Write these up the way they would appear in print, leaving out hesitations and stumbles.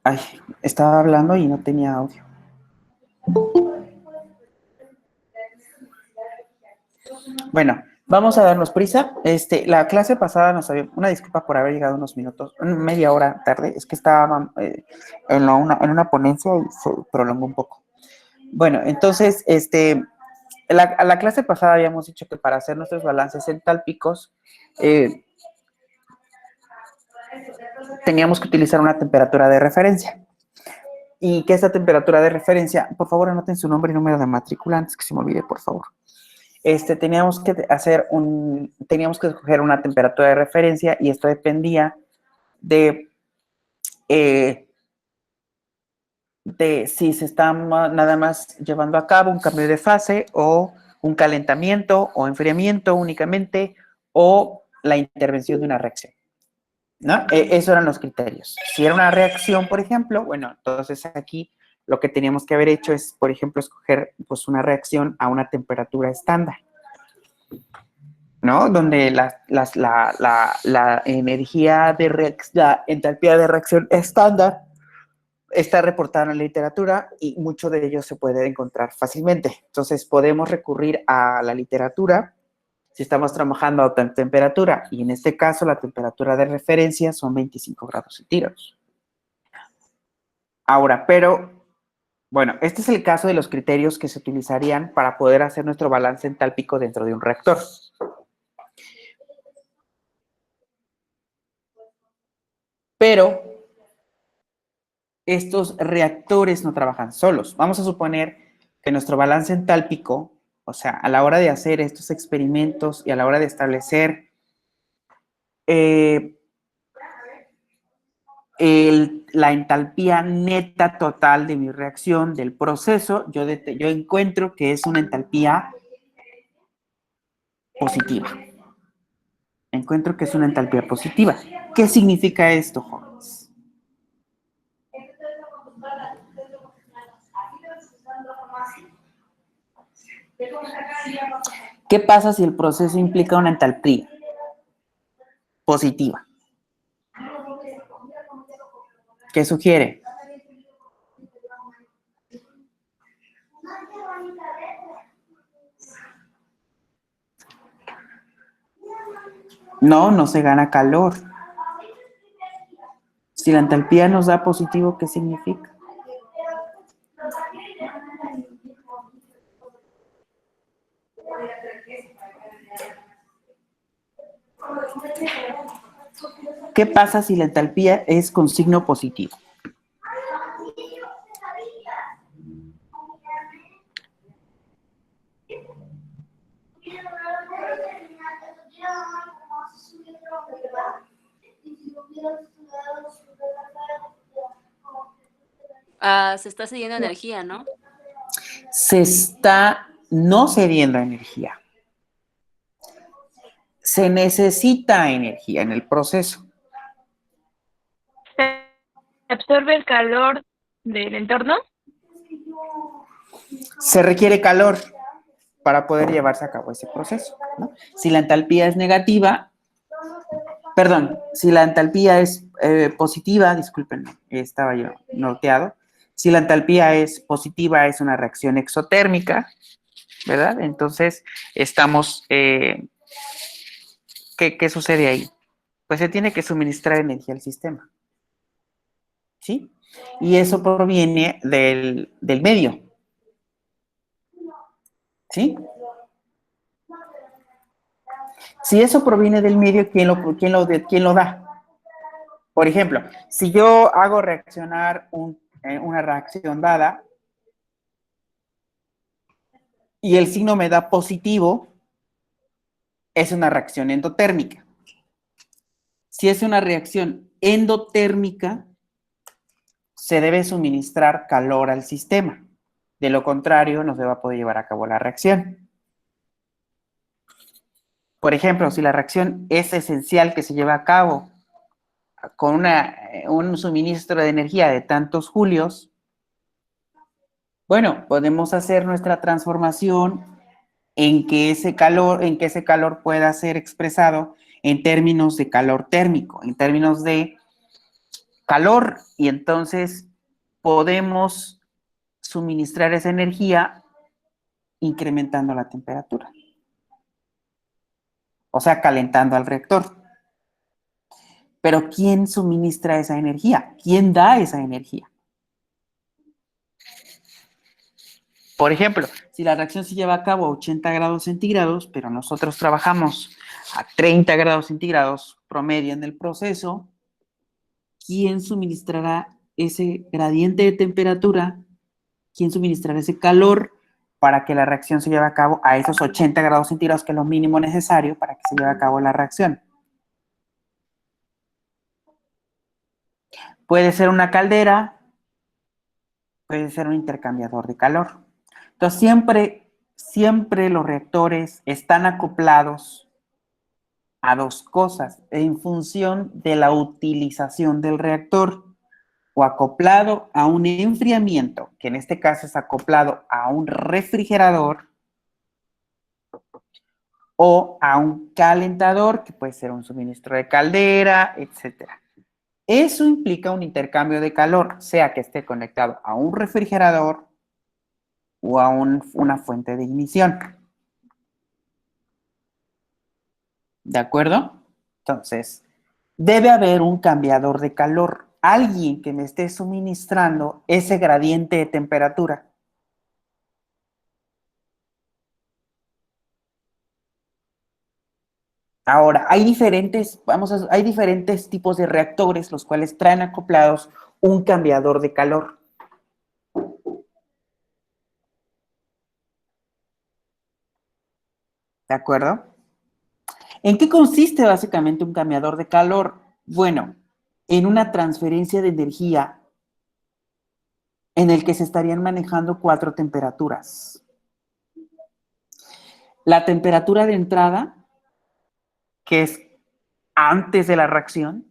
Ay, estaba hablando y no tenía audio. Bueno, vamos a darnos prisa. La clase pasada nos había, una disculpa por haber llegado unos minutos, media hora tarde, es que estaba en una ponencia y se prolongó un poco. Bueno, entonces, a la clase pasada habíamos dicho que para hacer nuestros balances entálpicos, teníamos que utilizar una temperatura de referencia. Y que esta temperatura de referencia, por favor, anoten su nombre y número de matrícula antes que se me olvide, por favor. Teníamos que escoger una temperatura de referencia y esto dependía de si se está nada más llevando a cabo un cambio de fase o un calentamiento o enfriamiento únicamente o la intervención de una reacción, ¿no? Esos eran los criterios. Si era una reacción, por ejemplo, bueno, entonces aquí lo que teníamos que haber hecho es, por ejemplo, escoger pues una reacción a una temperatura estándar, ¿no? Donde la energía la entalpía de reacción estándar está reportada en la literatura y mucho de ello se puede encontrar fácilmente. Entonces, podemos recurrir a la literatura si estamos trabajando a alta temperatura, y en este caso la temperatura de referencia son 25 grados centígrados. Ahora, pero, bueno, este es el caso de los criterios que se utilizarían para poder hacer nuestro balance entálpico dentro de un reactor. Pero estos reactores no trabajan solos. Vamos a suponer que nuestro balance entálpico, o sea, a la hora de hacer estos experimentos y a la hora de establecer la entalpía neta total de mi reacción, del proceso, yo encuentro que es una entalpía positiva. Encuentro que es una entalpía positiva. ¿Qué significa esto, jóvenes? ¿Qué pasa si el proceso implica una entalpía positiva? ¿Qué sugiere? No se gana calor. Si la entalpía nos da positivo, ¿qué significa? ¿Qué pasa si la entalpía es con signo positivo? Se está cediendo energía, ¿no? Se está no cediendo energía. Se necesita energía en el proceso. ¿Se absorbe el calor del entorno? Se requiere calor para poder llevarse a cabo ese proceso, ¿no? Si la entalpía es negativa, perdón, si la entalpía es positiva, disculpen, estaba yo norteado. Si la entalpía es positiva, es una reacción exotérmica, ¿verdad? Entonces, estamos, ¿qué sucede ahí? Pues se tiene que suministrar energía al sistema, ¿sí? Y eso proviene del medio, ¿sí? Si eso proviene del medio, ¿quién lo da? Por ejemplo, si yo hago reaccionar una reacción dada y el signo me da positivo, es una reacción endotérmica. Si es una reacción endotérmica, se debe suministrar calor al sistema. De lo contrario, no se va a poder llevar a cabo la reacción. Por ejemplo, si la reacción es esencial que se lleve a cabo con un suministro de energía de tantos julios, bueno, podemos hacer nuestra transformación en que ese calor pueda ser expresado en términos de calor térmico, en términos de calor y entonces podemos suministrar esa energía incrementando la temperatura. O sea, calentando al reactor. Pero ¿quién suministra esa energía? ¿Quién da esa energía? Por ejemplo, si la reacción se lleva a cabo a 80 grados centígrados, pero nosotros trabajamos a 30 grados centígrados promedio en el proceso, ¿quién suministrará ese gradiente de temperatura? ¿Quién suministrará ese calor para que la reacción se lleve a cabo a esos 80 grados centígrados, que es lo mínimo necesario para que se lleve a cabo la reacción? Puede ser una caldera, puede ser un intercambiador de calor. Entonces, siempre los reactores están acoplados a dos cosas en función de la utilización del reactor, o acoplado a un enfriamiento, que en este caso es acoplado a un refrigerador, o a un calentador, que puede ser un suministro de caldera, etcétera. Eso implica un intercambio de calor, sea que esté conectado a un refrigerador o a una fuente de ignición. ¿De acuerdo? Entonces, debe haber un cambiador de calor, alguien que me esté suministrando ese gradiente de temperatura. Ahora, hay diferentes tipos de reactores, los cuales traen acoplados un cambiador de calor. ¿De acuerdo? ¿En qué consiste básicamente un cambiador de calor? Bueno, en una transferencia de energía en el que se estarían manejando 4 temperaturas. La temperatura de entrada, que es antes de la reacción,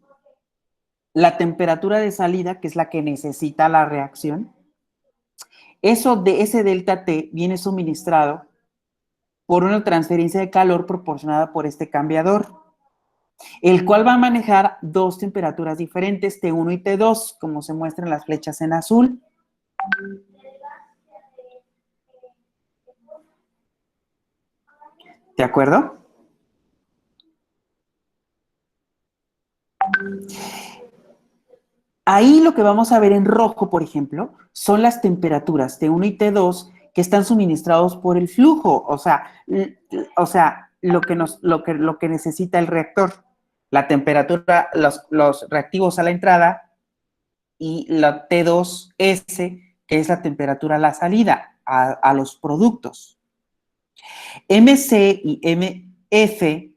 la temperatura de salida, que es la que necesita la reacción. Ese delta T viene suministrado por una transferencia de calor proporcionada por este cambiador, el cual va a manejar 2 temperaturas diferentes, T1 y T2, como se muestran las flechas en azul. ¿De acuerdo? Ahí lo que vamos a ver en rojo, por ejemplo, son las temperaturas T1 y T2 que están suministrados por el flujo, o sea, lo que necesita el reactor. La temperatura, los reactivos a la entrada y la T2S, que es la temperatura a la salida, a los productos. MC y MF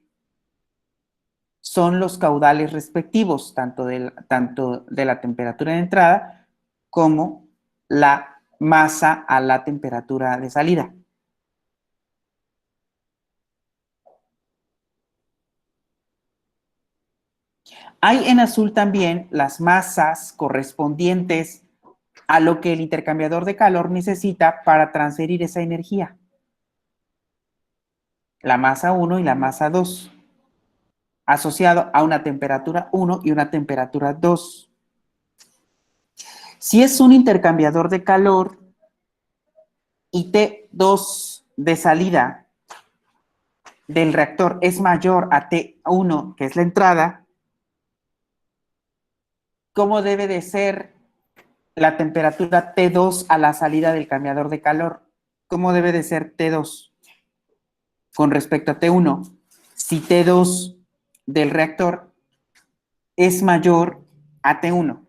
son los caudales respectivos, tanto de la temperatura de entrada como la masa a la temperatura de salida. Hay en azul también las masas correspondientes a lo que el intercambiador de calor necesita para transferir esa energía. La masa 1 y la masa 2, asociado a una temperatura 1 y una temperatura 2. Si es un intercambiador de calor y T2 de salida del reactor es mayor a T1, que es la entrada, ¿cómo debe de ser la temperatura T2 a la salida del cambiador de calor? ¿Cómo debe de ser T2 con respecto a T1? Si T2 del reactor es mayor a T1.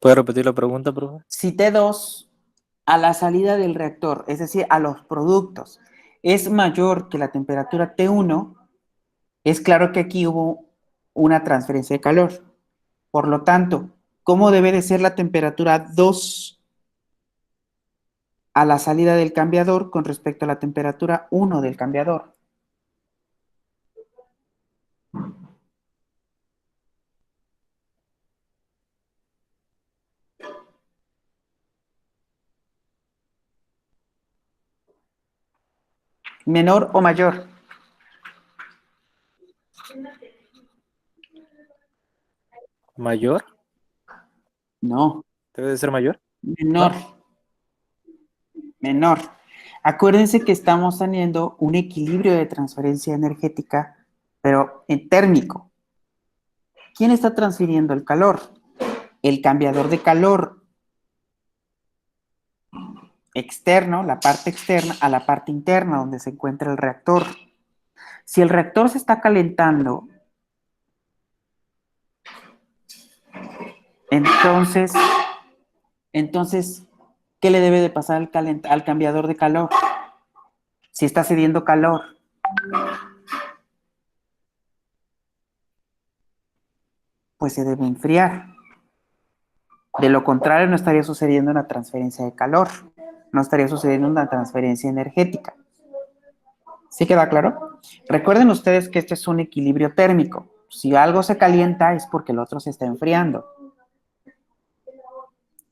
¿Puede repetir la pregunta, profe? Si T2 a la salida del reactor, es decir, a los productos, es mayor que la temperatura T1, es claro que aquí hubo una transferencia de calor. Por lo tanto, ¿cómo debe de ser la temperatura 2 a la salida del cambiador con respecto a la temperatura 1 del cambiador? ¿Menor o mayor? ¿Mayor? No, ¿Debe de ser mayor? menor. Menor. Acuérdense que estamos teniendo un equilibrio de transferencia energética, pero en térmico. ¿Quién está transfiriendo el calor? El cambiador de calor externo, la parte externa, a la parte interna donde se encuentra el reactor. Si el reactor se está calentando, entonces, ¿qué le debe de pasar al cambiador de calor? Si está cediendo calor, pues se debe enfriar. De lo contrario, no estaría sucediendo una transferencia de calor, no estaría sucediendo una transferencia energética. ¿Sí queda claro? Recuerden ustedes que este es un equilibrio térmico. Si algo se calienta es porque el otro se está enfriando.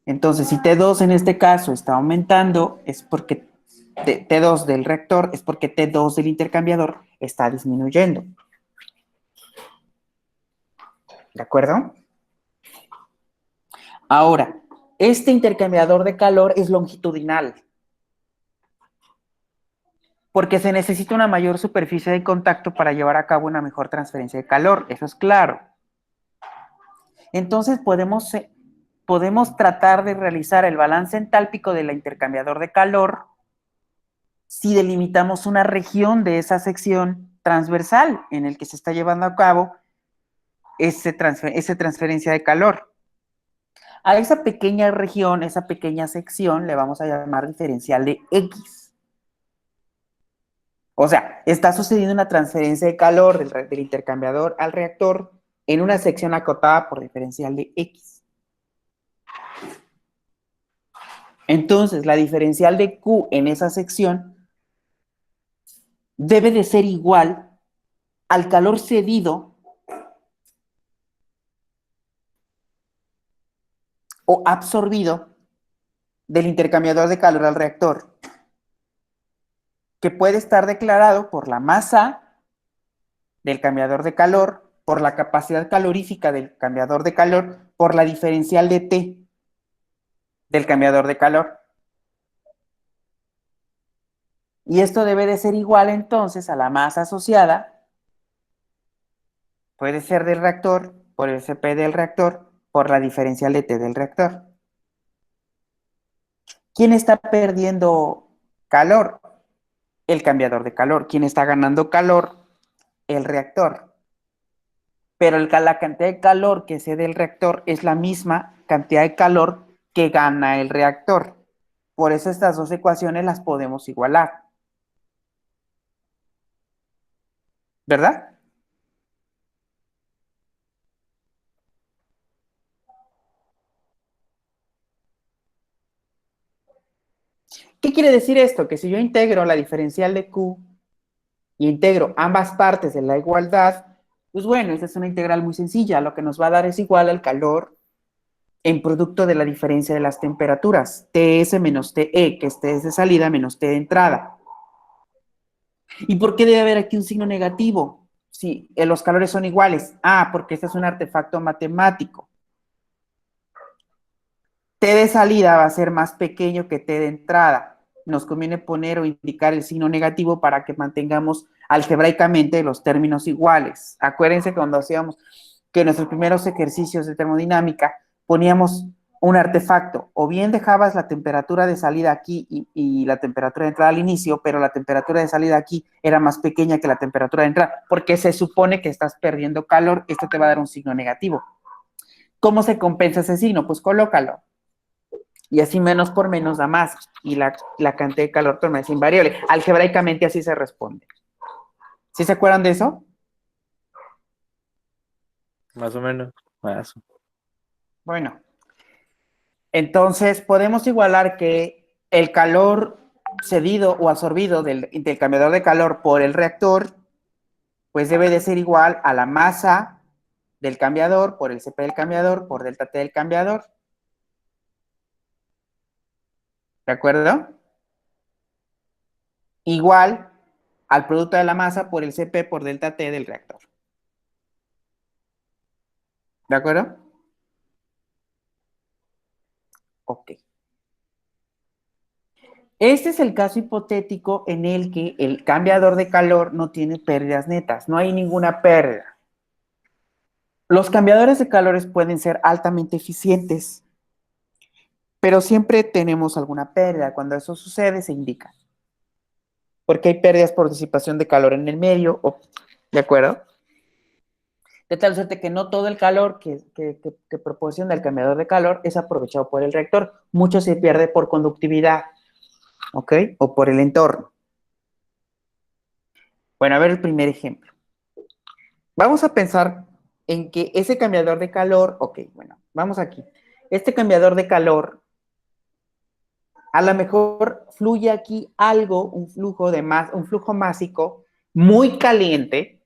Entonces, si T2 en este caso está aumentando, es porque T2 del reactor es porque T2 del intercambiador está disminuyendo. ¿De acuerdo? Ahora, este intercambiador de calor es longitudinal, porque se necesita una mayor superficie de contacto para llevar a cabo una mejor transferencia de calor, eso es claro. Entonces podemos tratar de realizar el balance entálpico del intercambiador de calor si delimitamos una región de esa sección transversal en el que se está llevando a cabo esa transferencia de calor. A esa pequeña región, esa pequeña sección, le vamos a llamar diferencial de X. O sea, está sucediendo una transferencia de calor del intercambiador al reactor en una sección acotada por diferencial de X. Entonces, la diferencial de Q en esa sección debe de ser igual al calor cedido o absorbido del intercambiador de calor al reactor, que puede estar declarado por la masa del cambiador de calor, por la capacidad calorífica del cambiador de calor, por la diferencial de T del cambiador de calor. Y esto debe de ser igual entonces a la masa asociada, puede ser del reactor, por el Cp del reactor, por la diferencial de T del reactor. ¿Quién está perdiendo calor? El cambiador de calor. ¿Quién está ganando calor? El reactor. Pero la cantidad de calor que cede el reactor es la misma cantidad de calor que gana el reactor. Por eso estas dos ecuaciones las podemos igualar. ¿Verdad? ¿Qué quiere decir esto? Que si yo integro la diferencial de Q y integro ambas partes de la igualdad, pues bueno, esta es una integral muy sencilla. Lo que nos va a dar es igual al calor en producto de la diferencia de las temperaturas. TS menos TE, que es T de salida menos T de entrada. ¿Y por qué debe haber aquí un signo negativo? Si los calores son iguales. Ah, porque este es un artefacto matemático. T de salida va a ser más pequeño que T de entrada. Nos conviene poner o indicar el signo negativo para que mantengamos algebraicamente los términos iguales. Acuérdense que cuando hacíamos que en nuestros primeros ejercicios de termodinámica poníamos un artefacto, o bien dejabas la temperatura de salida aquí y la temperatura de entrada al inicio, pero la temperatura de salida aquí era más pequeña que la temperatura de entrada, porque se supone que estás perdiendo calor, esto te va a dar un signo negativo. ¿Cómo se compensa ese signo? Pues colócalo. Y así menos por menos da más, y la cantidad de calor permanece invariable. Algebraicamente así se responde. ¿Sí se acuerdan de eso? Más o menos. Más. Bueno, entonces podemos igualar que el calor cedido o absorbido del intercambiador de calor por el reactor, pues debe de ser igual a la masa del cambiador por el Cp del cambiador por delta T del cambiador. ¿De acuerdo? Igual al producto de la masa por el Cp por delta T del reactor. ¿De acuerdo? Ok. Este es el caso hipotético en el que el cambiador de calor no tiene pérdidas netas, no hay ninguna pérdida. Los cambiadores de calores pueden ser altamente eficientes, pero siempre tenemos alguna pérdida. Cuando eso sucede, se indica. Porque hay pérdidas por disipación de calor en el medio, ¿de acuerdo? De tal suerte que no todo el calor que proporciona el cambiador de calor es aprovechado por el reactor. Mucho se pierde por conductividad, ¿ok? O por el entorno. Bueno, a ver el primer ejemplo. Vamos a pensar en que ese cambiador de calor, ok, bueno, vamos aquí. Este cambiador de calor, a lo mejor fluye aquí algo, un flujo másico muy caliente,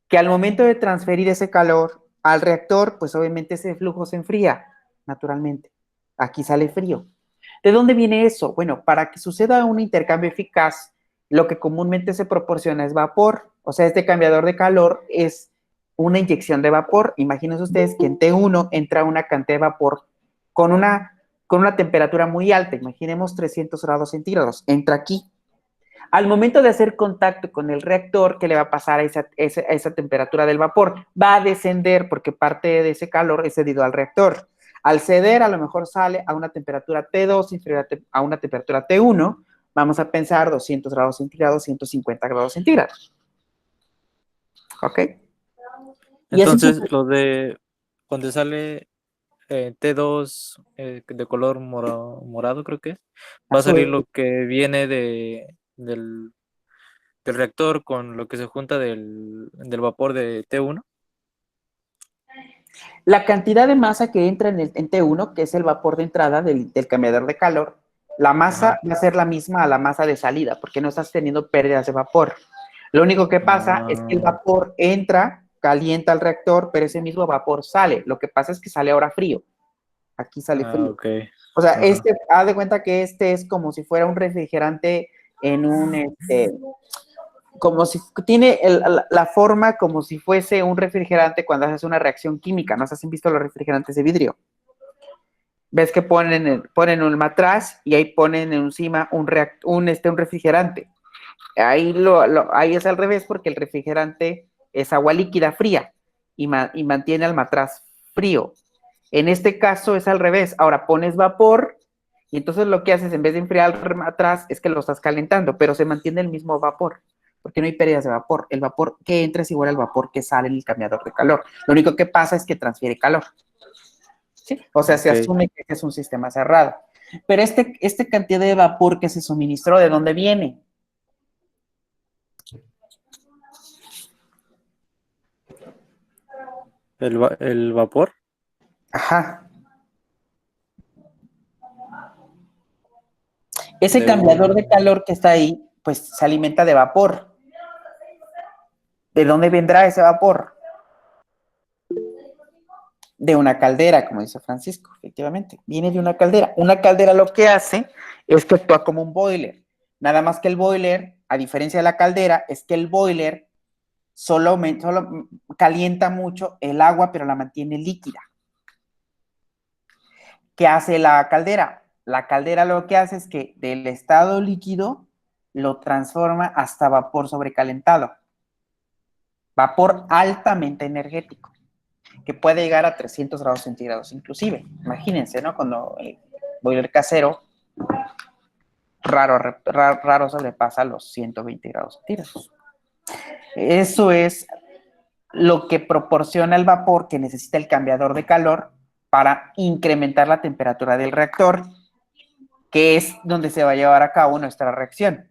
que al momento de transferir ese calor al reactor, pues obviamente ese flujo se enfría, naturalmente. Aquí sale frío. ¿De dónde viene eso? Bueno, para que suceda un intercambio eficaz, lo que comúnmente se proporciona es vapor. O sea, este cambiador de calor es una inyección de vapor. Imagínense ustedes que en T1 entra una cantidad de vapor con una temperatura muy alta. Imaginemos 300 grados centígrados. Entra aquí. Al momento de hacer contacto con el reactor, ¿qué le va a pasar a esa temperatura del vapor? Va a descender porque parte de ese calor es cedido al reactor. Al ceder, a lo mejor sale a una temperatura T2 inferior a una temperatura T1. Vamos a pensar 200 grados centígrados, 150 grados centígrados. ¿Ok? Entonces, lo de cuando sale T2 de color morado, creo que es, va a salir lo que viene del reactor con lo que se junta del vapor de T1. La cantidad de masa que entra en T1, que es el vapor de entrada del cambiador de calor, la masa va a ser la misma a la masa de salida, porque no estás teniendo pérdidas de vapor. Lo único que pasa es que el vapor entra, calienta al reactor, pero ese mismo vapor sale. Lo que pasa es que sale ahora frío. Aquí sale frío. Okay. O sea, haz de cuenta que este es como si fuera un refrigerante en un, como si tiene la forma como si fuese un refrigerante cuando haces una reacción química. ¿No se han visto los refrigerantes de vidrio? Ves que ponen un matraz y ahí ponen encima un refrigerante. Ahí es al revés porque el refrigerante es agua líquida fría y mantiene al matraz frío. En este caso es al revés. Ahora pones vapor y entonces lo que haces en vez de enfriar el matraz es que lo estás calentando, pero se mantiene el mismo vapor porque no hay pérdidas de vapor. El vapor que entra es igual al vapor que sale en el cambiador de calor. Lo único que pasa es que transfiere calor. ¿Sí? O sea, se asume que es un sistema cerrado. Pero esta cantidad de vapor que se suministró, ¿de dónde viene? ¿El vapor? Ajá. Ese cambiador de calor que está ahí, pues se alimenta de vapor. ¿De dónde vendrá ese vapor? De una caldera, como dice Francisco, efectivamente. Viene de una caldera. Una caldera lo que hace es que actúa como un boiler. Nada más que el boiler, a diferencia de la caldera, es que el boiler solo calienta mucho el agua, pero la mantiene líquida. ¿Qué hace la caldera? La caldera lo que hace es que del estado líquido lo transforma hasta vapor sobrecalentado. Vapor altamente energético, que puede llegar a 300 grados centígrados inclusive. Imagínense, ¿no? Cuando el boiler casero raro sobrepasa los 120 grados centígrados. Eso es lo que proporciona el vapor que necesita el cambiador de calor para incrementar la temperatura del reactor, que es donde se va a llevar a cabo nuestra reacción.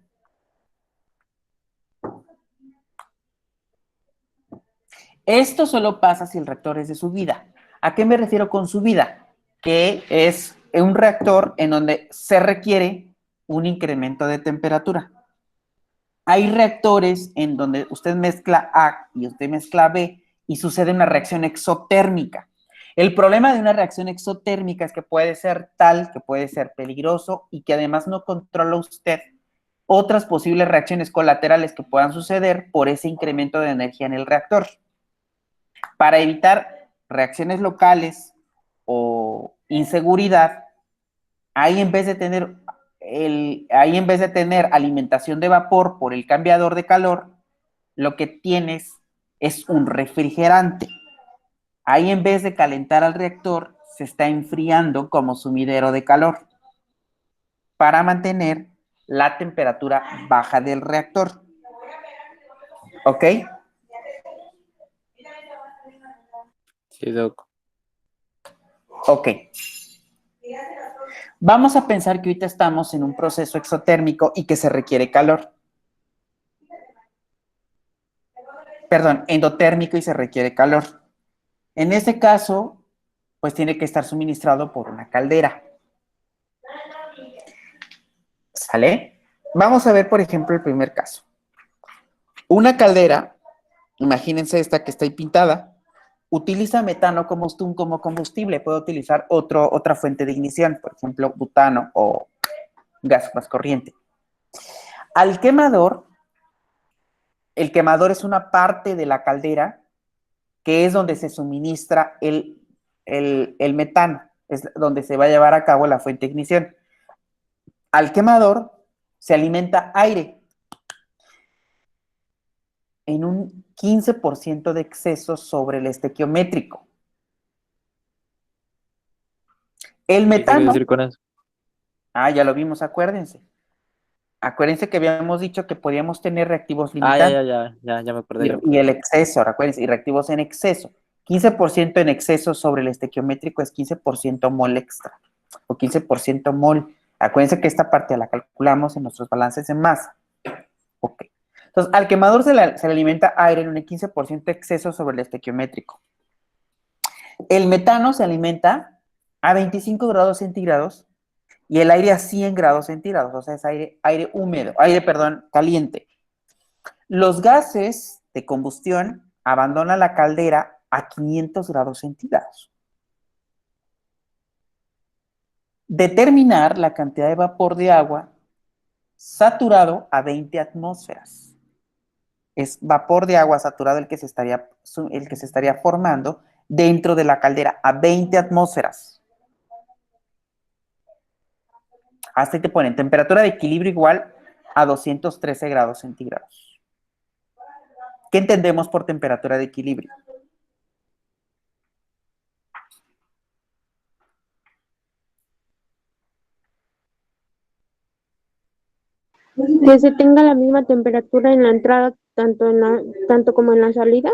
Esto solo pasa si el reactor es de subida. ¿A qué me refiero con subida? Que es un reactor en donde se requiere un incremento de temperatura. Hay reactores en donde usted mezcla A y usted mezcla B y sucede una reacción exotérmica. El problema de una reacción exotérmica es que puede ser tal, que puede ser peligroso y que además no controla usted otras posibles reacciones colaterales que puedan suceder por ese incremento de energía en el reactor. Para evitar reacciones locales o inseguridad, ahí en vez de tener alimentación de vapor por el cambiador de calor, lo que tienes es un refrigerante. Ahí en vez de calentar al reactor, se está enfriando como sumidero de calor para mantener la temperatura baja del reactor. ¿Ok? Sí, Doc. Ok. Vamos a pensar que ahorita estamos en un proceso exotérmico y que se requiere calor. Perdón, endotérmico y se requiere calor. En este caso, pues tiene que estar suministrado por una caldera. ¿Sale? Vamos a ver, por ejemplo, el primer caso. Una caldera, imagínense esta que está ahí pintada, utiliza metano como combustible. Puede utilizar otra fuente de ignición, por ejemplo, butano o gas más corriente. Al quemador, el quemador es una parte de la caldera que es donde se suministra el metano, es donde se va a llevar a cabo la fuente de ignición. Al quemador se alimenta aire en un 15% de exceso sobre el estequiométrico. El ¿Qué quiere metano, decir con eso? ya lo vimos, acuérdense. Acuérdense que habíamos dicho que podíamos tener reactivos Ya limitantes. me acordé, Y el exceso, recuérdense, y reactivos en exceso. 15% en exceso sobre el estequiométrico es 15% mol extra, o 15% mol. Acuérdense que esta parte la calculamos en nuestros balances en masa. Ok. Entonces, al quemador se le alimenta aire en un 15% exceso sobre el estequiométrico. El metano se alimenta a 25 grados centígrados y el aire a 100 grados centígrados, o sea, es aire húmedo, caliente. Los gases de combustión abandonan la caldera a 500 grados centígrados. Determinar la cantidad de vapor de agua saturado a 20 atmósferas. Es vapor de agua saturado el que se estaría formando dentro de la caldera a 20 atmósferas. Hasta te ponen temperatura de equilibrio igual a 213 grados centígrados. ¿Qué entendemos por temperatura de equilibrio? Que se tenga la misma temperatura en la entrada, tanto como en la salida.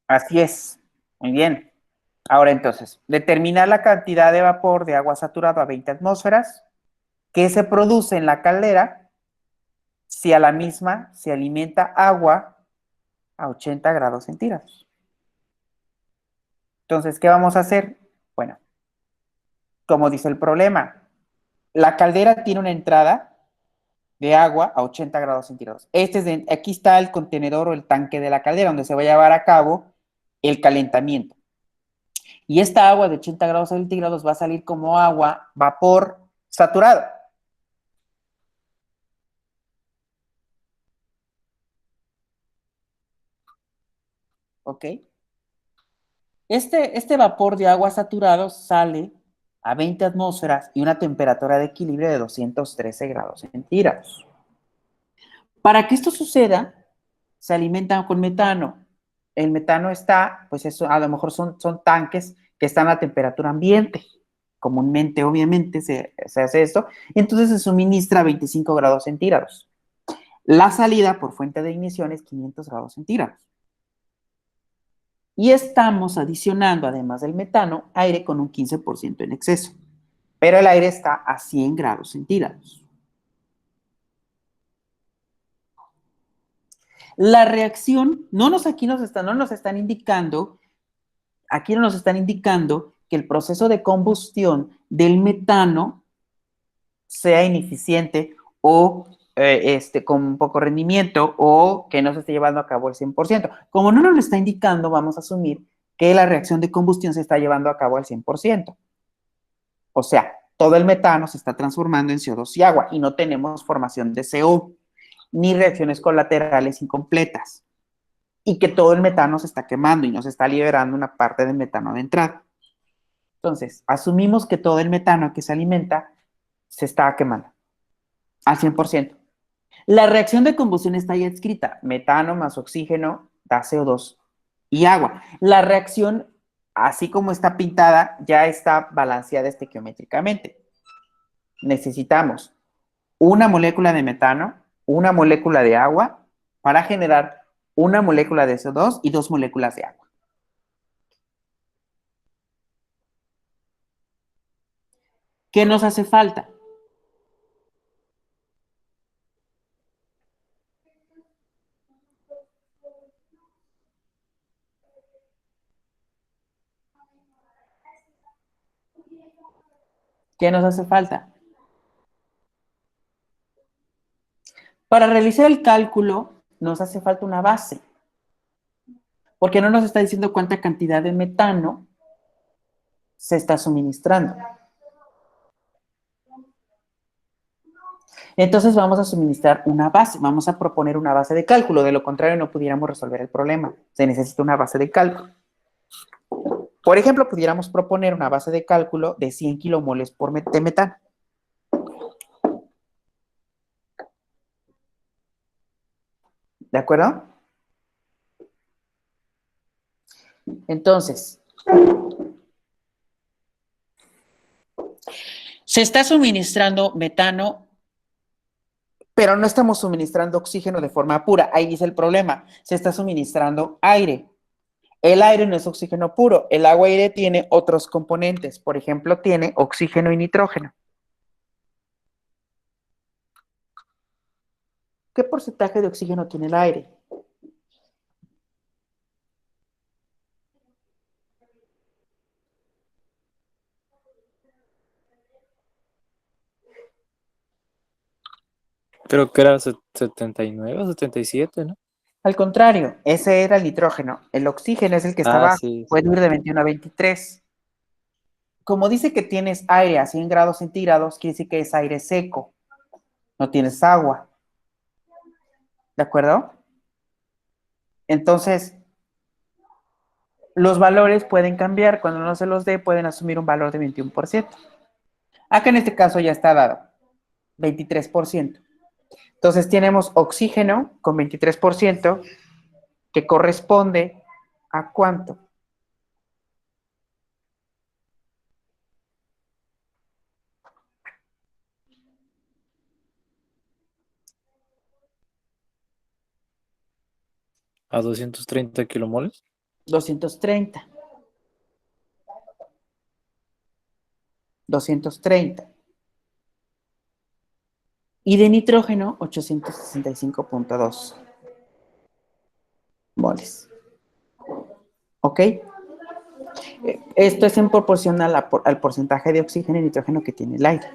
Así es. Muy bien. Ahora entonces, determinar la cantidad de vapor de agua saturado a 20 atmósferas que se produce en la caldera si a la misma se alimenta agua a 80 grados centígrados. Entonces, ¿qué vamos a hacer? Bueno, como dice el problema, la caldera tiene una entrada de agua a 80 grados centígrados. Aquí está el contenedor o el tanque de la caldera donde se va a llevar a cabo el calentamiento. Y esta agua de 80 grados centígrados va a salir como agua, vapor saturado. ¿Ok? Este vapor de agua saturado sale a 20 atmósferas y una temperatura de equilibrio de 213 grados centígrados. Para que esto suceda, se alimentan con metano. El metano está, pues eso, a lo mejor son tanques que están a temperatura ambiente. Comúnmente, obviamente, se hace esto. Entonces se suministra a 25 grados centígrados. La salida por fuente de ignición es 500 grados centígrados. Y estamos adicionando, además del metano, aire con un 15% en exceso. Pero el aire está a 100 grados centígrados. La reacción, no nos están indicando que el proceso de combustión del metano sea ineficiente o con poco rendimiento o que no se esté llevando a cabo al 100%. Como no nos lo está indicando, vamos a asumir que la reacción de combustión se está llevando a cabo al 100%. O sea, todo el metano se está transformando en CO2 y agua y no tenemos formación de CO, ni reacciones colaterales incompletas. Y que todo el metano se está quemando y no se está liberando una parte del metano de entrada. Entonces, asumimos que todo el metano que se alimenta se está quemando al 100%. La reacción de combustión está ya escrita. Metano más oxígeno da CO2 y agua. La reacción, así como está pintada, ya está balanceada estequiométricamente. Necesitamos una molécula de metano, una molécula de agua para generar una molécula de CO2 y 2 moléculas de agua. ¿Qué nos hace falta? ¿Qué nos hace falta? Para realizar el cálculo nos hace falta una base, porque no nos está diciendo cuánta cantidad de metano se está suministrando. Entonces vamos a suministrar una base, vamos a proponer una base de cálculo, de lo contrario no pudiéramos resolver el problema. Se necesita una base de cálculo. Por ejemplo, pudiéramos proponer una base de cálculo de 100 kilomoles de metano. ¿De acuerdo? Entonces, se está suministrando metano, pero no estamos suministrando oxígeno de forma pura. Ahí dice el problema. Se está suministrando aire. El aire no es oxígeno puro. El agua-aire tiene otros componentes. Por ejemplo, tiene oxígeno y nitrógeno. ¿Qué porcentaje de oxígeno tiene el aire? Creo que era 79 o 77, ¿no? Al contrario, ese era el nitrógeno. El oxígeno es el que está Ah, abajo. sí, Puede ir sí. de 21 a 23. Como dice que tienes aire a 100 grados centígrados, quiere decir que es aire seco. No tienes agua. ¿De acuerdo? Entonces, los valores pueden cambiar. Cuando no se los dé, pueden asumir un valor de 21%. Acá en este caso ya está dado. 23%. Entonces tenemos oxígeno con 23% que corresponde a ¿cuánto? A 230 kilomoles. 230. 230. Y de nitrógeno, 865.2 moles. ¿Ok? Esto es en proporción al porcentaje de oxígeno y nitrógeno que tiene el aire.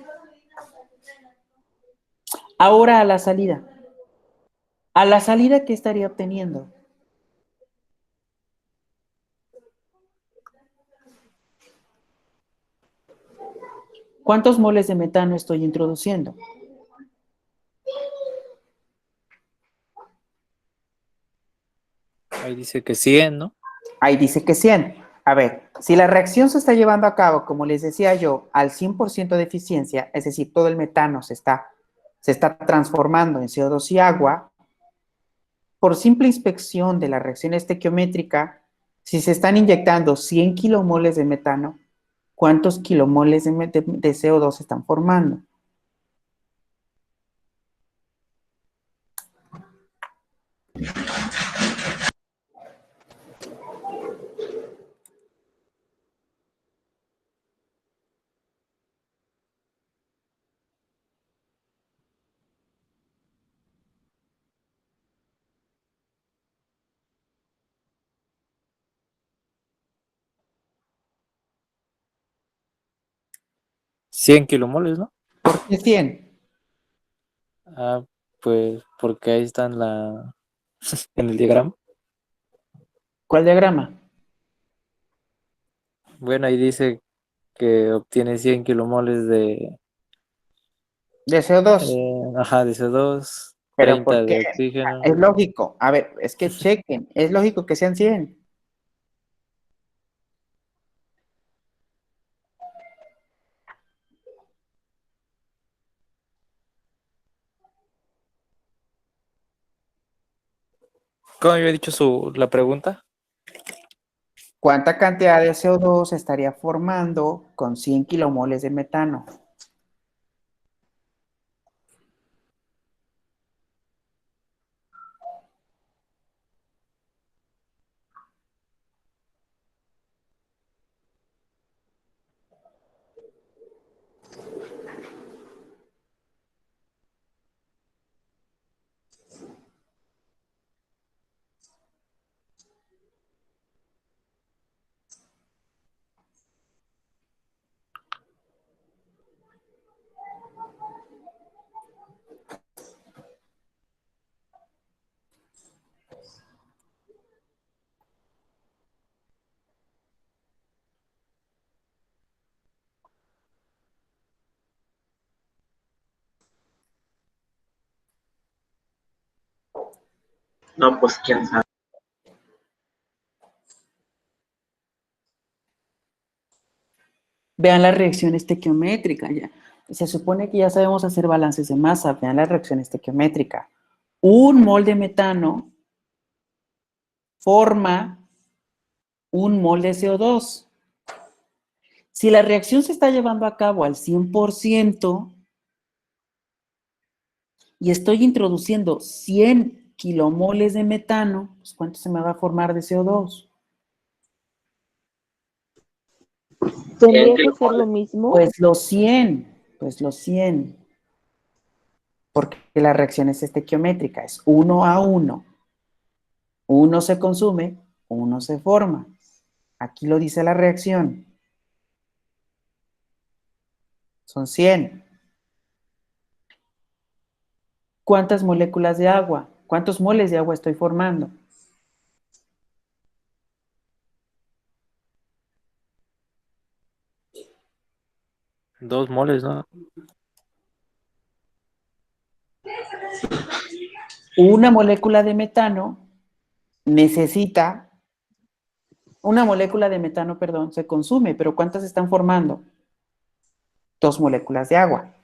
Ahora a la salida. A la salida, ¿qué estaría obteniendo? ¿Cuántos moles de metano estoy introduciendo? Ahí dice que 100, ¿no? Ahí dice que 100. A ver, si la reacción se está llevando a cabo, como les decía yo, al 100% de eficiencia, es decir, todo el metano se está transformando en CO2 y agua, por simple inspección de la reacción estequiométrica, si se están inyectando 100 kilomoles de metano, ¿cuántos kilomoles de CO2 se están formando? ¿100 kilomoles, no? ¿Por qué 100? Ah, pues porque ahí está en el diagrama. ¿Cuál diagrama? Bueno, ahí dice que obtiene 100 kilomoles De CO2. de CO2, ¿Pero 30 por qué? de oxígeno. Es lógico. A ver, es que chequen. Es lógico que sean 100. ¿Cómo había dicho la pregunta? ¿Cuánta cantidad de CO2 estaría formando con 100 kilomoles de metano? No, pues quién sabe. Vean la reacción estequiométrica ya. Se supone que ya sabemos hacer balances de masa. Vean la reacción estequiométrica. Un mol de metano forma un mol de CO2. Si la reacción se está llevando a cabo al 100% y estoy introduciendo 100 kilomoles de metano, pues ¿cuánto se me va a formar de CO2? ¿Tendría que ser lo mismo? Pues los 100. Porque la reacción es estequiométrica, es 1 a 1. Uno se consume, uno se forma. Aquí lo dice la reacción. Son 100. ¿Cuántas moléculas de agua? ¿Cuántos moles de agua estoy formando? Dos moles, ¿no? Una molécula de metano necesita, una molécula de metano, perdón, se consume, pero ¿cuántas están formando? 2 moléculas de agua.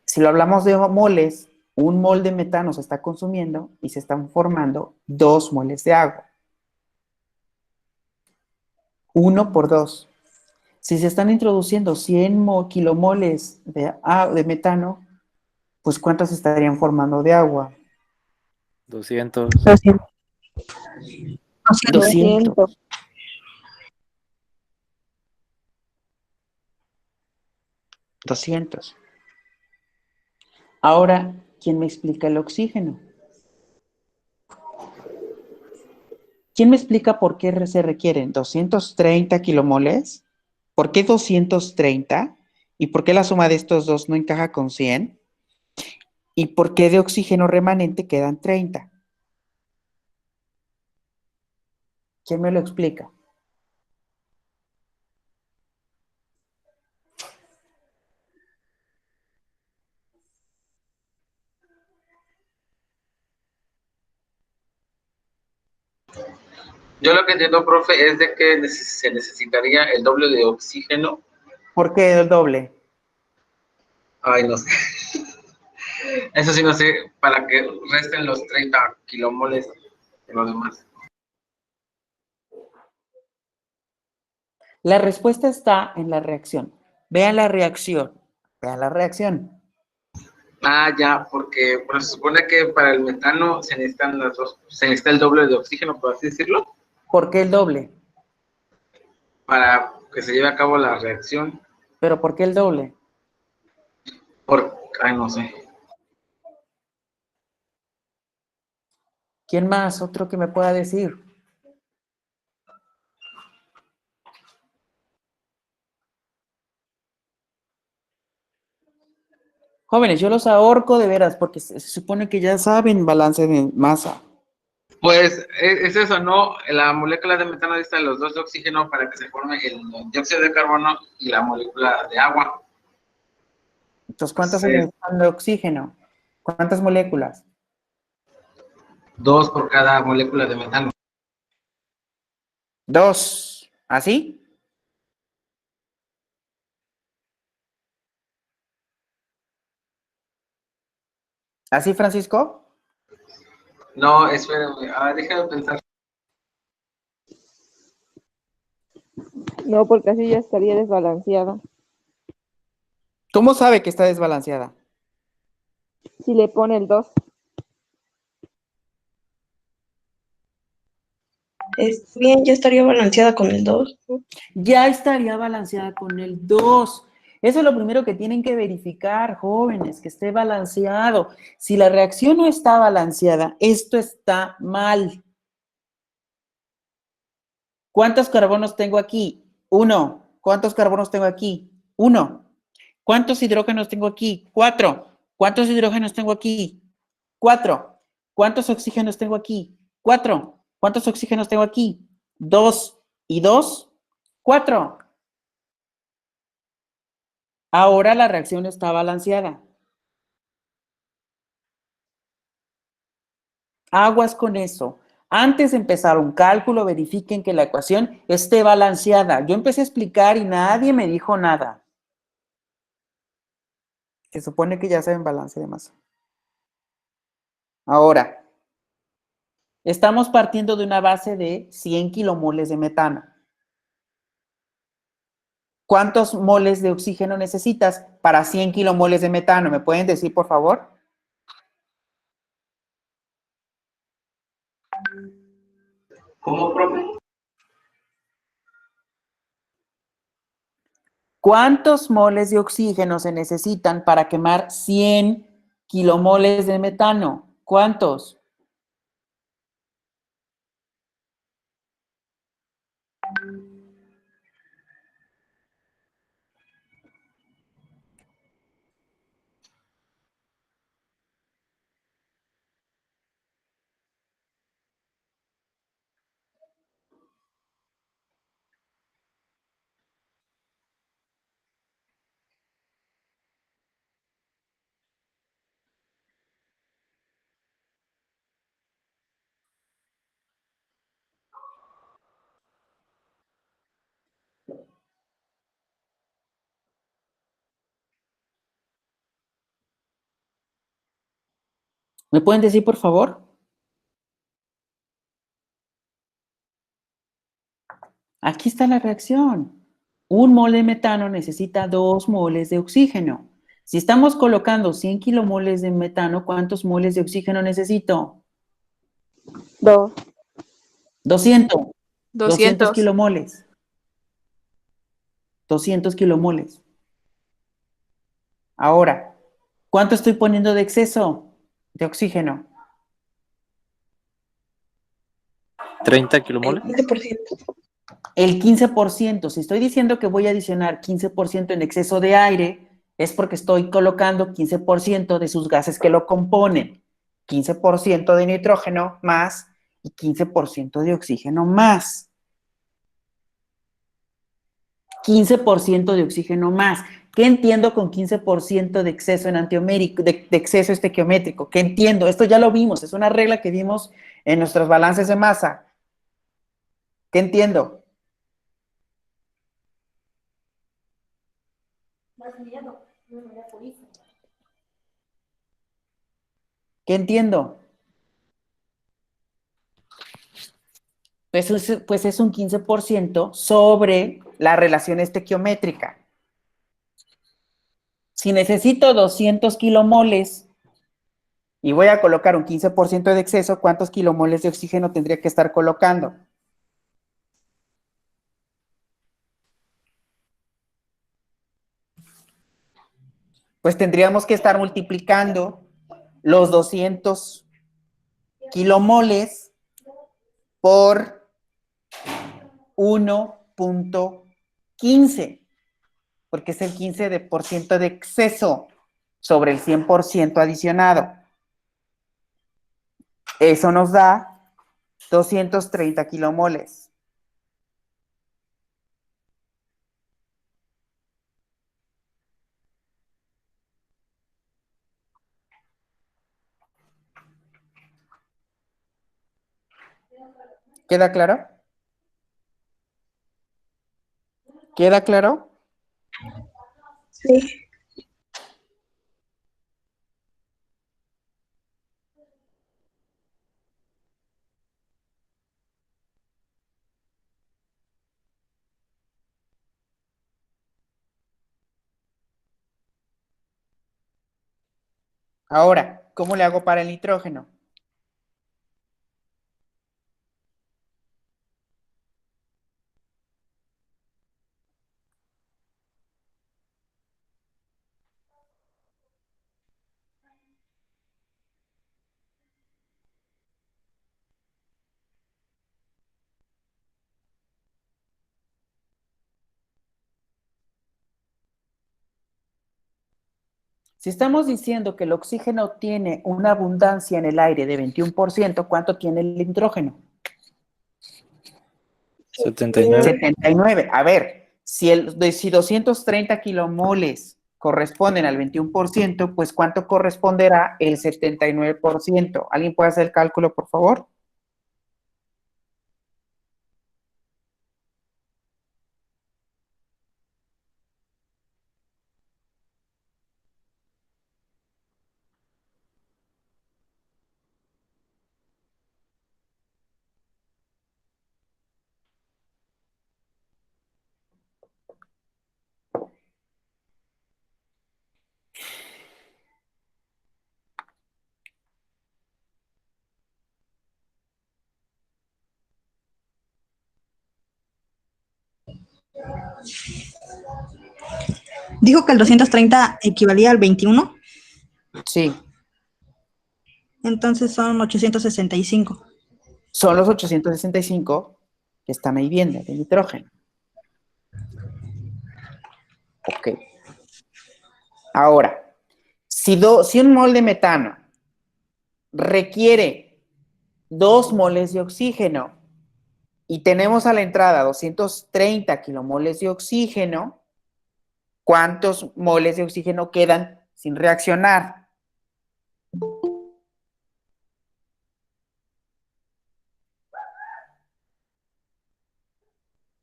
Si lo hablamos de moles, un mol de metano se está consumiendo y se están formando 2 moles de agua. 1 por 2. Si se están introduciendo 100 kilomoles de metano, pues ¿cuántos estarían formando de agua? 200. 200. 200. 200. Ahora, ¿quién me explica el oxígeno? ¿Quién me explica por qué se requieren 230 kilomoles? ¿Por qué 230? ¿Y por qué la suma de estos dos no encaja con 100? ¿Y por qué de oxígeno remanente quedan 30? ¿Quién me lo explica? Yo lo que entiendo, profe, es de que se necesitaría el doble de oxígeno. ¿Por qué el doble? Ay, no sé. Eso sí no sé, para que resten los 30 kilomoles de los demás. La respuesta está en la reacción. Vean la reacción. Vean la reacción. Ah, ya, porque pues, se supone que para el metano se necesitan las dos, se necesita el doble de oxígeno, por así decirlo, ¿Por qué el doble? para que se lleve a cabo la reacción. ¿Pero por qué el doble? Ay, no sé. ¿Quién más? Otro que me pueda decir. Jóvenes, yo los ahorco de veras porque se supone que ya saben balance de masa. Pues es eso, ¿no? La molécula de metano dista los dos de oxígeno para que se forme el dióxido de carbono y la molécula de agua. Entonces, ¿cuántas Sí. son de oxígeno? ¿Cuántas moléculas? 2 por cada molécula de metano. 2. ¿Así? ¿Así, Francisco? No, espérame, déjame pensar. No, porque así ya estaría desbalanceada. ¿Cómo sabe que está desbalanceada? Si le pone el 2. Bien, ya estaría balanceada con el 2. Ya estaría balanceada con el 2. Eso es lo primero que tienen que verificar, jóvenes, que esté balanceado. Si la reacción no está balanceada, esto está mal. ¿Cuántos carbonos tengo aquí? 1. ¿Cuántos carbonos tengo aquí? 1. ¿Cuántos hidrógenos tengo aquí? 4. ¿Cuántos hidrógenos tengo aquí? 4. ¿Cuántos oxígenos tengo aquí? 4. ¿Cuántos oxígenos tengo aquí? 2. ¿Y 2? 4. Ahora la reacción está balanceada. Aguas con eso. Antes de empezar un cálculo, verifiquen que la ecuación esté balanceada. Yo empecé a explicar y nadie me dijo nada. Se supone que ya saben balance de masa. Ahora, estamos partiendo de una base de 100 kilomoles de metano. ¿Cuántos moles de oxígeno necesitas para 100 kilomoles de metano? ¿Me pueden decir, por favor? ¿Cómo, profe? ¿Cuántos moles de oxígeno se necesitan para quemar 100 kilomoles de metano? ¿Cuántos? ¿Me pueden decir, por favor? Aquí está la reacción. Un mole de metano necesita 2 moles de oxígeno. Si estamos colocando 100 kilomoles de metano, ¿cuántos moles de oxígeno necesito? 2. 200. 200. kilomoles. 200 kilomoles. Ahora, ¿cuánto estoy poniendo de exceso de oxígeno? 30 kilomoles. 15%. El 15%. Si estoy diciendo que voy a adicionar 15% en exceso de aire, es porque estoy colocando 15% de sus gases que lo componen. 15% de nitrógeno más y 15% de oxígeno más. 15% de oxígeno más. ¿Qué entiendo con 15% de exceso en antiomérico, de exceso estequiométrico? ¿Qué entiendo? Esto ya lo vimos, es una regla que vimos en nuestros balances de masa. ¿Qué entiendo? ¿Qué entiendo? Pues es un 15% sobre la relación estequiométrica. Si necesito 200 kilomoles y voy a colocar un 15% de exceso, ¿cuántos kilomoles de oxígeno tendría que estar colocando? Pues tendríamos que estar multiplicando los 200 kilomoles por 1.15, porque es el 15% de exceso sobre el 100% adicionado. Eso nos da 230 kilomoles. ¿Queda claro? ¿Queda claro? Sí. Ahora, ¿cómo le hago para el nitrógeno? Si estamos diciendo que el oxígeno tiene una abundancia en el aire de 21%, ¿cuánto tiene el nitrógeno? 79. 79. A ver, si 230 kilomoles corresponden al 21%, pues ¿cuánto corresponderá el 79%? ¿Alguien puede hacer el cálculo, por favor? Dijo que el 230 equivalía al 21, Sí, entonces son 865. son los 865 que están ahí viendo de nitrógeno. Ok. Ahora, si un mol de metano requiere 2 moles de oxígeno y tenemos a la entrada 230 kilomoles de oxígeno, ¿cuántos moles de oxígeno quedan sin reaccionar?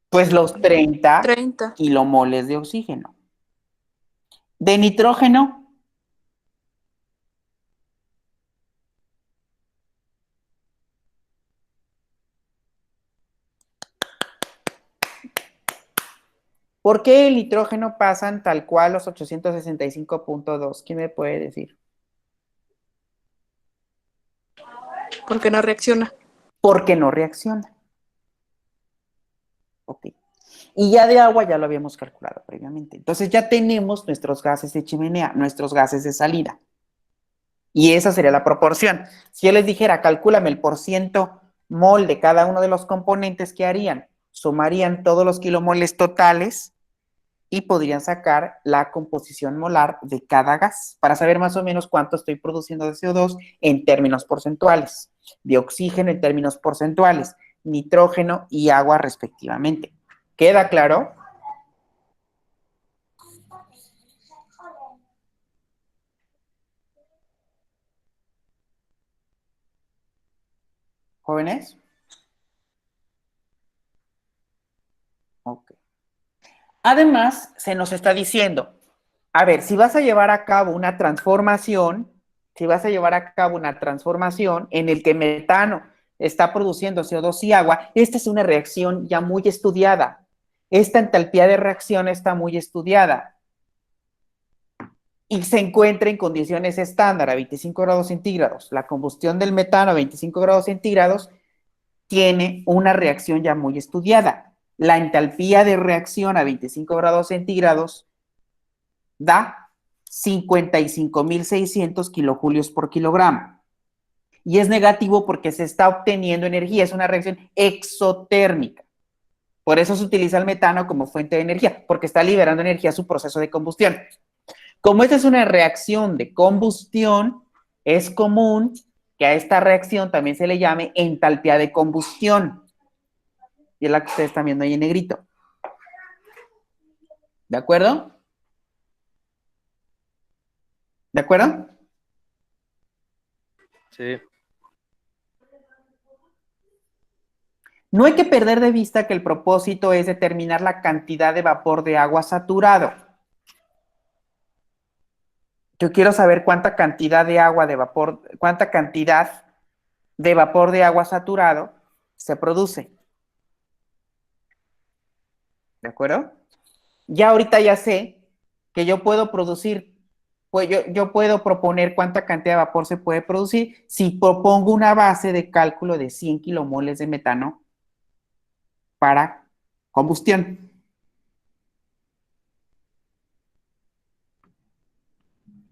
Pues los 30 30. kilomoles de oxígeno. De nitrógeno, ¿por qué el nitrógeno pasan tal cual los 865.2? ¿Quién me puede decir? Porque no reacciona. Porque no reacciona. Ok. Y ya de agua ya lo habíamos calculado previamente. Entonces ya tenemos nuestros gases de chimenea, nuestros gases de salida. Y esa sería la proporción. Si yo les dijera, calcúlame el porciento mol de cada uno de los componentes, ¿qué harían? Sumarían todos los kilomoles totales y podrían sacar la composición molar de cada gas para saber más o menos cuánto estoy produciendo de CO2 en términos porcentuales, de oxígeno en términos porcentuales, nitrógeno y agua respectivamente. ¿Queda claro? ¿Jóvenes? Ok. Además, se nos está diciendo, a ver, si vas a llevar a cabo una transformación, en el que metano está produciendo CO2 y agua, esta es una reacción ya muy estudiada. Esta entalpía de reacción está muy estudiada y se encuentra en condiciones estándar a 25 grados centígrados. La combustión del metano a 25 grados centígrados tiene una reacción ya muy estudiada. La entalpía de reacción a 25 grados centígrados da 55.600 kilojulios por kilogramo. Y es negativo porque se está obteniendo energía, es una reacción exotérmica. Por eso se utiliza el metano como fuente de energía, porque está liberando energía a su proceso de combustión. Como esta es una reacción de combustión, es común que a esta reacción también se le llame entalpía de combustión. Y es la que ustedes están viendo ahí en negrito. ¿De acuerdo? ¿De acuerdo? Sí. No hay que perder de vista que el propósito es determinar la cantidad de vapor de agua saturado. Yo quiero saber cuánta cantidad de agua de vapor, cuánta cantidad de vapor de agua saturado se produce. ¿De acuerdo? Ya ahorita ya sé que yo puedo producir, pues yo puedo proponer cuánta cantidad de vapor se puede producir si propongo una base de cálculo de 100 kilomoles de metano para combustión.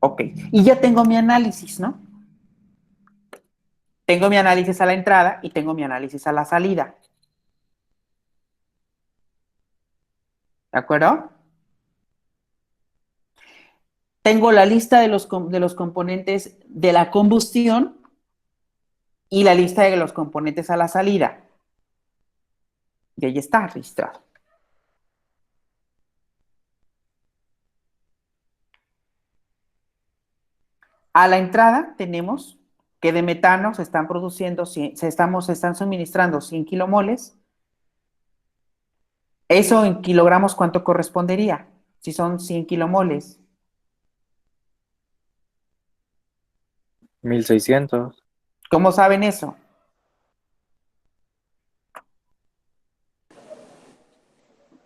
Ok, y ya tengo mi análisis, ¿no? Tengo mi análisis a la entrada y tengo mi análisis a la salida. ¿De acuerdo? Tengo la lista de los componentes de la combustión y la lista de los componentes a la salida. Y ahí está registrado. A la entrada tenemos que de metano se están produciendo, se están suministrando 100 kilomoles. Eso en kilogramos, ¿cuánto correspondería? Si son 100 kilomoles. 1600. ¿Cómo saben eso?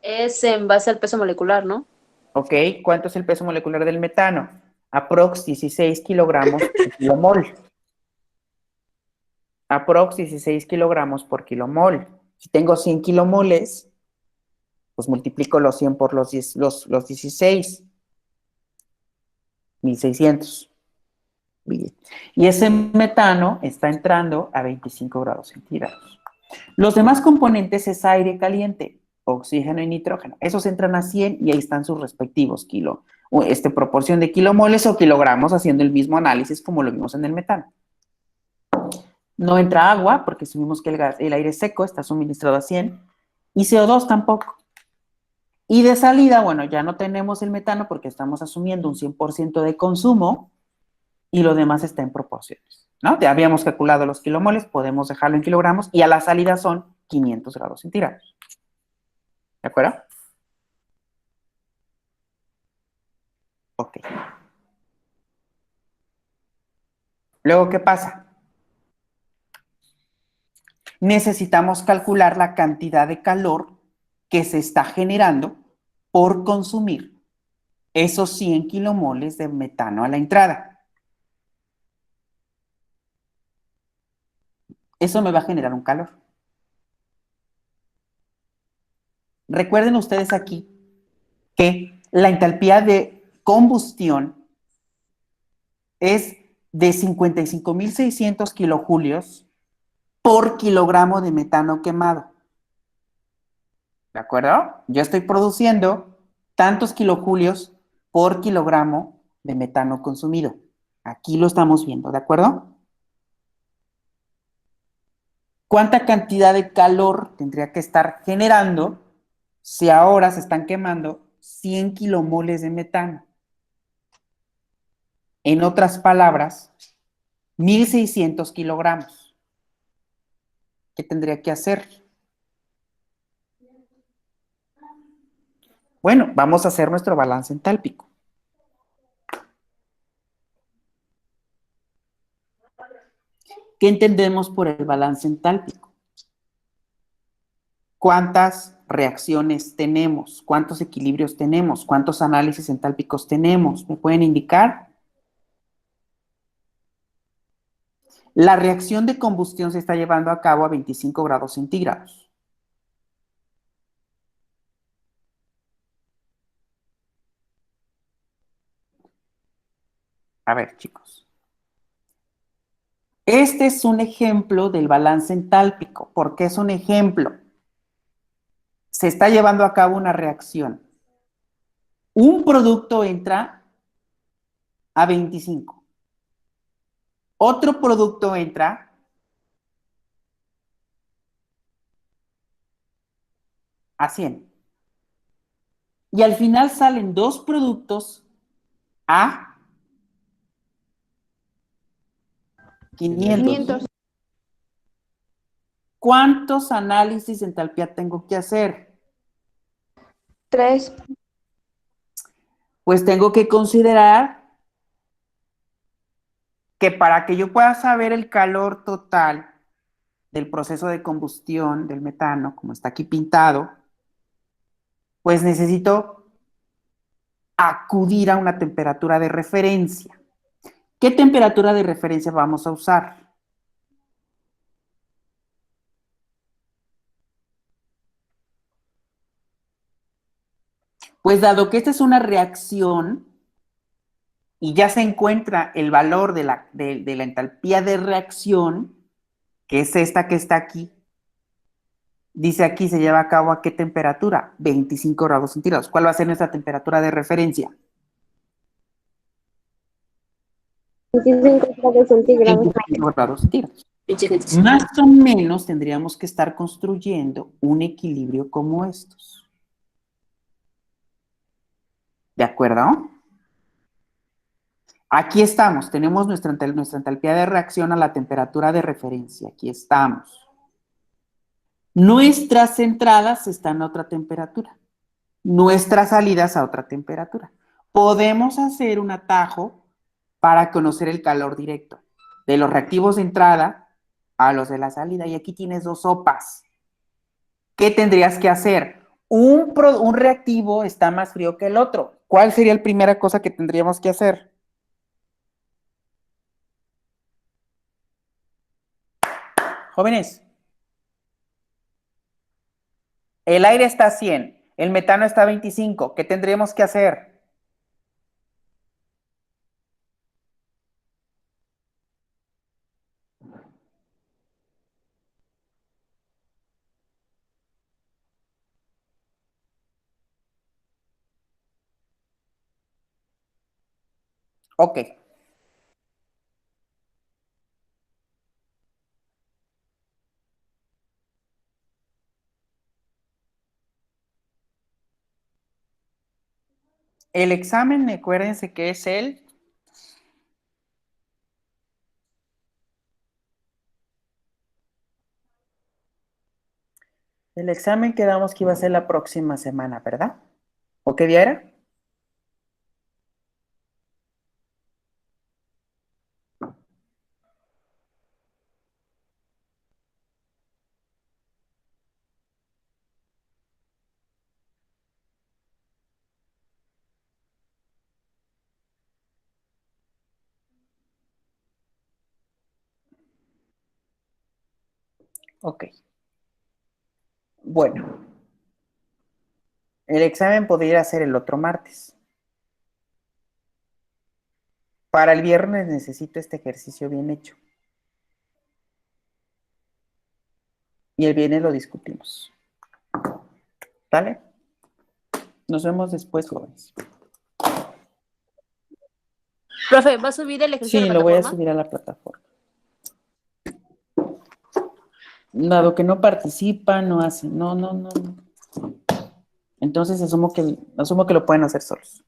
Es en base al peso molecular, ¿no? ¿Ok? ¿Cuánto es el peso molecular del metano? Aprox 16 kilogramos por kilomol. Aprox 16 kilogramos por kilomol. Si tengo 100 kilomoles, pues multiplico los 100 por los 16. 1600. Bien. Y ese metano está entrando a 25 grados centígrados. Los demás componentes es aire caliente, oxígeno y nitrógeno. Esos entran a 100 y ahí están sus respectivos proporción de kilomoles o kilogramos, haciendo el mismo análisis como lo vimos en el metano. No entra agua porque asumimos que el aire seco está suministrado a 100 y CO2 tampoco. Y de salida, bueno, ya no tenemos el metano porque estamos asumiendo un 100% de consumo y lo demás está en proporciones, ¿no? Ya habíamos calculado los kilomoles, podemos dejarlo en kilogramos y a la salida son 500 grados centígrados. ¿De acuerdo? Ok. Luego, ¿qué pasa? Necesitamos calcular la cantidad de calor que se está generando por consumir esos 100 kilomoles de metano a la entrada. Eso me va a generar un calor. Recuerden ustedes aquí que la entalpía de combustión es de 55.600 kilojulios por kilogramo de metano quemado. ¿De acuerdo? Yo estoy produciendo tantos kilojulios por kilogramo de metano consumido. Aquí lo estamos viendo, ¿de acuerdo? ¿Cuánta cantidad de calor tendría que estar generando si ahora se están quemando 100 kilomoles de metano? En otras palabras, 1.600 kilogramos. ¿Qué tendría que hacer? Bueno, vamos a hacer nuestro balance entálpico. ¿Qué entendemos por el balance entálpico? ¿Cuántas reacciones tenemos? ¿Cuántos equilibrios tenemos? ¿Cuántos análisis entálpicos tenemos? ¿Me pueden indicar? La reacción de combustión se está llevando a cabo a 25 grados centígrados. A ver, chicos. Este es un ejemplo del balance entálpico. ¿Por qué es un ejemplo? Se está llevando a cabo una reacción. Un producto entra a 25. Otro producto entra a 100. Y al final salen dos productos a 500. 500. ¿Cuántos análisis de entalpía tengo que hacer? 3. Pues tengo que considerar que para que yo pueda saber el calor total del proceso de combustión del metano, como está aquí pintado, pues necesito acudir a una temperatura de referencia. ¿Qué temperatura de referencia vamos a usar? Pues dado que esta es una reacción y ya se encuentra el valor de la entalpía de reacción, que es esta que está aquí, dice aquí se lleva a cabo a qué temperatura, 25 grados centígrados. ¿Cuál va a ser nuestra temperatura de referencia? 25 grados centígrados. 25 grados centígrados. Pinche gente. Más o menos tendríamos que estar construyendo un equilibrio como estos. ¿De acuerdo? Aquí estamos, tenemos nuestra entalpía de reacción a la temperatura de referencia. Aquí estamos. Nuestras entradas están a otra temperatura. Nuestras salidas a otra temperatura. Podemos hacer un atajo para conocer el calor directo de los reactivos de entrada a los de la salida. Y aquí tienes dos sopas. ¿Qué tendrías que hacer? Un reactivo está más frío que el otro. ¿Cuál sería la primera cosa que tendríamos que hacer? Jóvenes, el aire está a 100, el metano está a 25. ¿Qué tendríamos que hacer? Ok. El examen, acuérdense que es el examen quedamos que iba a ser la próxima semana, ¿verdad? ¿O qué día era? Ok. Bueno, el examen podría ser el otro martes. Para el viernes necesito este ejercicio bien hecho. Y el viernes lo discutimos. ¿Vale? Nos vemos después, jóvenes. Profe, ¿va a subir el ejercicio Sí, a la lo voy a plataforma? subir a la plataforma. Dado que no participan, no hacen, no. Entonces asumo que lo pueden hacer solos.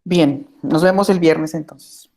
Bien, nos vemos el viernes entonces.